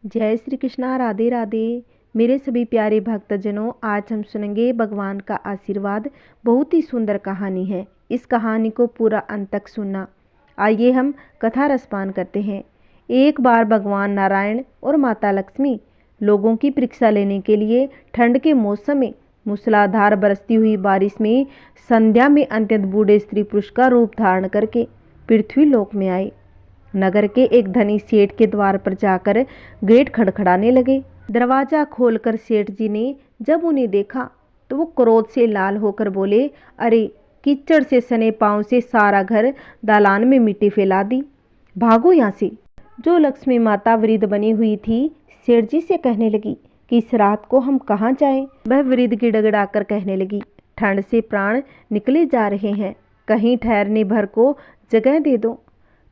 जय श्री कृष्णा। राधे राधे। मेरे सभी प्यारे भक्तजनों, आज हम सुनेंगे भगवान का आशीर्वाद। बहुत ही सुंदर कहानी है। इस कहानी को पूरा अंत तक सुनना। आइए हम कथा रसपान करते हैं। एक बार भगवान नारायण और माता लक्ष्मी लोगों की परीक्षा लेने के लिए ठंड के मौसम में मूसलाधार बरसती हुई बारिश में संध्या में अत्यंत बूढ़े स्त्री पुरुष का रूप धारण करके पृथ्वी लोक में आए। नगर के एक धनी सेठ के द्वार पर जाकर गेट खड़खड़ाने लगे। दरवाजा खोलकर सेठ जी ने जब उन्हें देखा तो वो क्रोध से लाल होकर बोले, अरे कीचड़ से सने पांव से सारा घर दालान में मिट्टी फैला दी, भागो यहाँ से। जो लक्ष्मी माता वृद्ध बनी हुई थी सेठ जी से कहने लगी कि इस रात को हम कहाँ जाएं। वह वृद्ध गिड़गिड़ाकर कहने लगी, ठंड से प्राण निकले जा रहे हैं, कहीं ठहरने भर को जगह दे दो।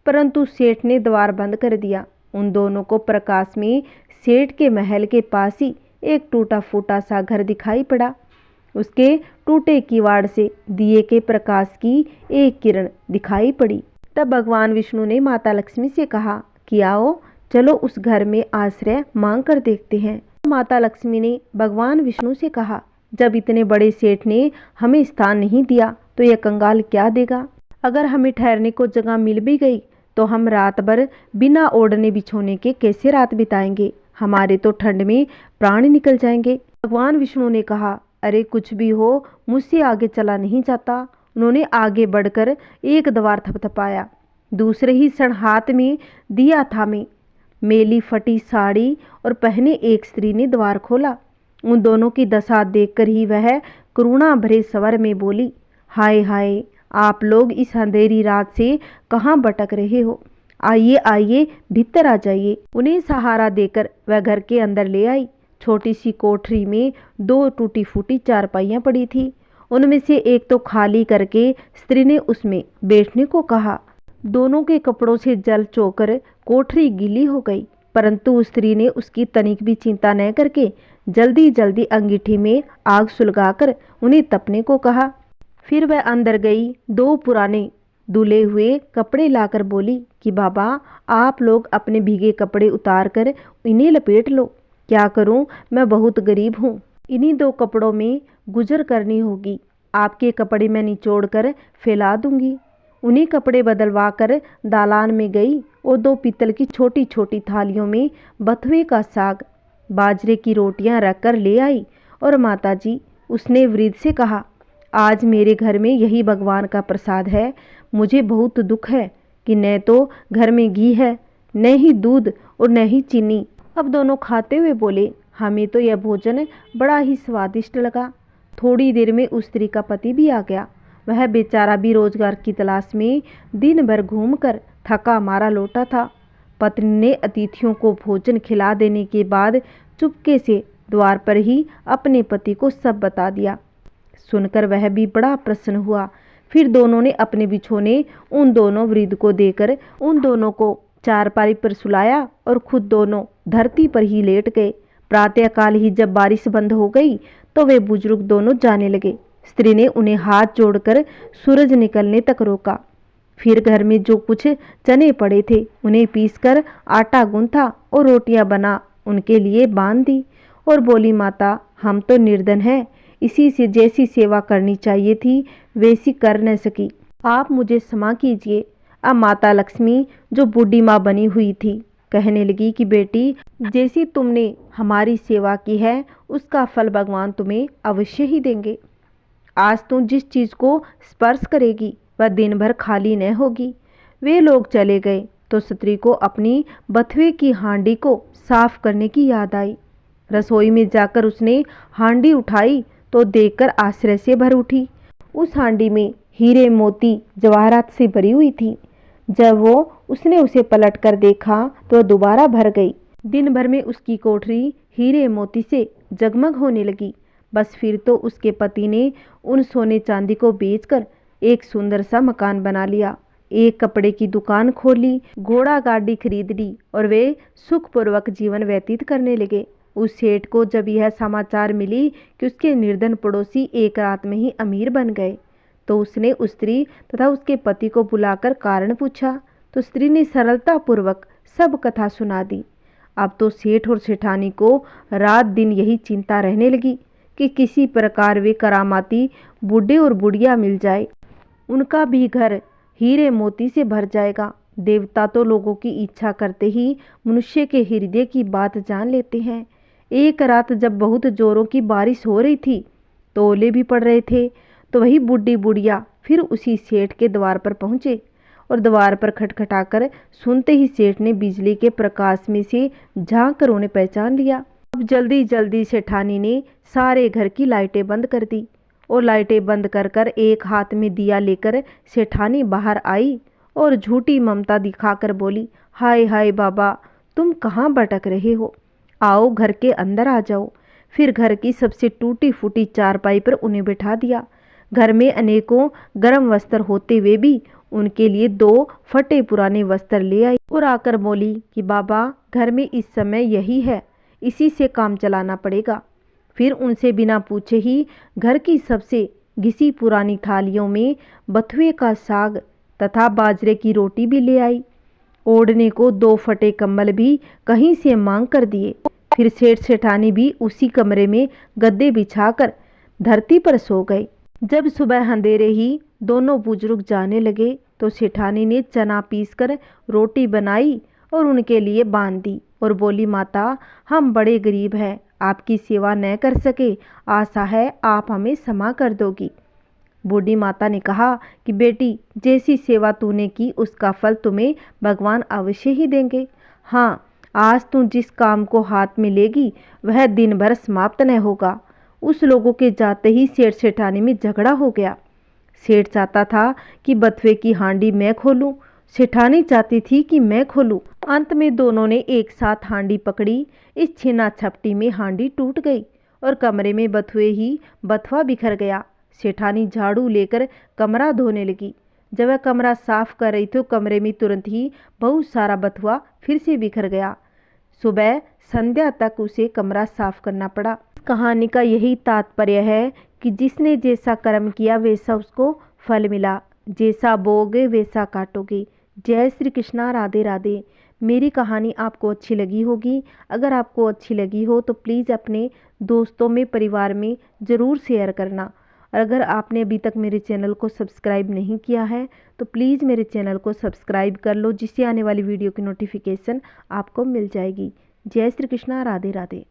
परंतु सेठ ने द्वार बंद कर दिया। उन दोनों को प्रकाश में सेठ के महल के पास ही एक टूटा फूटा सा घर दिखाई पड़ा। उसके टूटे किवाड़ से दिए के प्रकाश की एक किरण दिखाई पड़ी। तब भगवान विष्णु ने माता लक्ष्मी से कहा कि आओ चलो उस घर में आश्रय मांग कर देखते हैं। माता लक्ष्मी ने भगवान विष्णु से कहा, जब इतने बड़े सेठ ने हमें स्थान नहीं दिया तो यह कंगाल क्या देगा। अगर हमें ठहरने को जगह मिल भी गई तो हम रात भर बिना ओढ़ने बिछोने के कैसे रात बिताएंगे। हमारे तो ठंड में प्राण निकल जाएंगे। भगवान विष्णु ने कहा, अरे कुछ भी हो, मुझसे आगे चला नहीं जाता। उन्होंने आगे बढ़कर एक द्वार थपथपाया। दूसरे ही क्षण हाथ में दिया थामे मेली फटी साड़ी और पहने एक स्त्री ने द्वार खोला। उन दोनों की दशा देखकर ही वह करुणा भरे स्वर में बोली, हाय हाय, आप लोग इस अंधेरी रात से कहाँ भटक रहे हो। आइए आइए, भीतर आ जाइए। उन्हें सहारा देकर वह घर के अंदर ले आई। छोटी सी कोठरी में दो टूटी फूटी चारपाइयाँ पड़ी थी। उनमें से एक तो खाली करके स्त्री ने उसमें बैठने को कहा। दोनों के कपड़ों से जल चोकर कोठरी गीली हो गई, परंतु स्त्री ने उसकी तनिक भी चिंता न करके जल्दी जल्दी अंगीठी में आग सुलगाकर उन्हें तपने को कहा। फिर वह अंदर गई। दो पुराने धुले हुए कपड़े लाकर बोली कि बाबा, आप लोग अपने भीगे कपड़े उतार कर इन्हें लपेट लो। क्या करूं, मैं बहुत गरीब हूं। इन्हीं दो कपड़ों में गुजर करनी होगी। आपके कपड़े मैं निचोड़ कर फैला दूंगी। उन्हीं कपड़े बदलवा कर दालान में गई और दो पीतल की छोटी छोटी थालियों में बथुए का साग, बाजरे की रोटियां रखकर ले आई। और माताजी, उसने वृद्ध से कहा, आज मेरे घर में यही भगवान का प्रसाद है। मुझे बहुत दुख है कि न तो घर में घी है, न ही दूध और न ही चीनी। अब दोनों खाते हुए बोले, हमें तो यह भोजन बड़ा ही स्वादिष्ट लगा। थोड़ी देर में उस स्त्री का पति भी आ गया। वह बेचारा भी रोजगार की तलाश में दिन भर घूमकर थका मारा लौटा था। पत्नी ने अतिथियों को भोजन खिला देने के बाद चुपके से द्वार पर ही अपने पति को सब बता दिया। सुनकर वह भी बड़ा प्रसन्न हुआ। फिर दोनों ने अपने बिछोने उन दोनों वृद्ध को देकर उन दोनों को चारपाई पर सुलाया और खुद दोनों धरती पर ही लेट गए। प्रातःकाल ही जब बारिश बंद हो गई तो वे बुजुर्ग दोनों जाने लगे। स्त्री ने उन्हें हाथ जोड़कर सूरज निकलने तक रोका। फिर घर में जो कुछ चने पड़े थे उन्हें पीसकर आटा गूंथा और रोटियां बना उनके लिए बांध दी और बोली, माता, हम तो निर्धन हैं, इसी से जैसी सेवा करनी चाहिए थी वैसी कर न सकी, आप मुझे क्षमा कीजिए। अब माता लक्ष्मी, जो बूढ़ी माँ बनी हुई थी, कहने लगी कि बेटी, जैसी तुमने हमारी सेवा की है उसका फल भगवान तुम्हें अवश्य ही देंगे। आज तुम जिस चीज़ को स्पर्श करेगी वह दिन भर खाली न होगी। वे लोग चले गए तो स्त्री को अपनी बथुए की हांडी को साफ करने की याद आई। रसोई में जाकर उसने हांडी उठाई तो देखकर आश्चर्य से भर उठी। उस हांडी में हीरे मोती जवाहरात से भरी हुई थी। जब उसने उसे पलट कर देखा तो दोबारा भर गई। दिन भर में उसकी कोठरी हीरे मोती से जगमग होने लगी। बस फिर तो उसके पति ने उन सोने चांदी को बेचकर एक सुंदर सा मकान बना लिया, एक कपड़े की दुकान खोल ली, घोड़ा गाड़ी खरीद ली और वे सुखपूर्वक जीवन व्यतीत करने लगे। उस सेठ को जब यह समाचार मिली कि उसके निर्धन पड़ोसी एक रात में ही अमीर बन गए तो उसने उस स्त्री तथा उसके पति को बुलाकर कारण पूछा। तो स्त्री ने सरलता पूर्वक सब कथा सुना दी। अब तो सेठ और सेठानी को रात दिन यही चिंता रहने लगी कि किसी प्रकार वे करामाती बूढ़े और बुढ़िया मिल जाए, उनका भी घर हीरे मोती से भर जाएगा। देवता तो लोगों की इच्छा करते ही मनुष्य के हृदय की बात जान लेते हैं। एक रात जब बहुत जोरों की बारिश हो रही थी तो ओले भी पड़ रहे थे, तो वही बूढ़ी बुढ़िया फिर उसी सेठ के द्वार पर पहुंचे और द्वार पर खटखटाकर सुनते ही सेठ ने बिजली के प्रकाश में से झांक कर उन्हें पहचान लिया। अब जल्दी जल्दी सेठानी ने सारे घर की लाइटें बंद कर दी और लाइटें बंद कर कर एक हाथ में दिया लेकर सेठानी बाहर आई और झूठी ममता दिखाकर बोली, हाय हाय बाबा, तुम कहाँ भटक रहे हो, आओ घर के अंदर आ जाओ। फिर घर की सबसे टूटी फूटी चारपाई पर उन्हें बिठा दिया। घर में अनेकों गर्म वस्त्र होते हुए भी उनके लिए 2 फटे पुराने वस्त्र ले आई और आकर बोली कि बाबा, घर में इस समय यही है, इसी से काम चलाना पड़ेगा। फिर उनसे बिना पूछे ही घर की सबसे घिसी पुरानी थालियों में बथुए का साग तथा बाजरे की रोटी भी ले आई। ओढ़ने को 2 फटे कंबल भी कहीं से मांग कर दिए। फिर सेठ सेठानी भी उसी कमरे में गद्दे बिछाकर धरती पर सो गए। जब सुबह अंधेरे ही दोनों बुजुर्ग जाने लगे तो सेठानी ने चना पीसकर रोटी बनाई और उनके लिए बांध दी और बोली, माता, हम बड़े गरीब हैं, आपकी सेवा न कर सके, आशा है आप हमें क्षमा कर दोगी। बूढ़ी माता ने कहा कि बेटी, जैसी सेवा तूने की उसका फल तुम्हें भगवान अवश्य ही देंगे। हाँ, आज तू जिस काम को हाथ में लेगी वह दिन भर समाप्त न होगा। उस लोगों के जाते ही सेठ सेठानी में झगड़ा हो गया। सेठ चाहता था कि बथुए की हांडी मैं खोलूं, सेठानी चाहती थी कि मैं खोलूं। अंत में दोनों ने एक साथ हांडी पकड़ी। इस छीना झपटी में हांडी टूट गई और कमरे में बथुए ही बथुआ बिखर गया। सेठानी झाड़ू लेकर कमरा धोने लगी। जब वह कमरा साफ कर रही तो कमरे में तुरंत ही बहुत सारा बथुआ फिर से बिखर गया। सुबह संध्या तक उसे कमरा साफ करना पड़ा। कहानी का यही तात्पर्य है कि जिसने जैसा कर्म किया वैसा उसको फल मिला, जैसा बोओगे वैसा काटोगे। जय श्री कृष्णा, राधे राधे। मेरी कहानी आपको अच्छी लगी होगी। अगर आपको अच्छी लगी हो तो प्लीज़ अपने दोस्तों में, परिवार में ज़रूर शेयर करना। और अगर आपने अभी तक मेरे चैनल को सब्सक्राइब नहीं किया है तो प्लीज़ मेरे चैनल को सब्सक्राइब कर लो, जिससे आने वाली वीडियो की नोटिफिकेशन आपको मिल जाएगी। जय श्री कृष्णा, राधे राधे।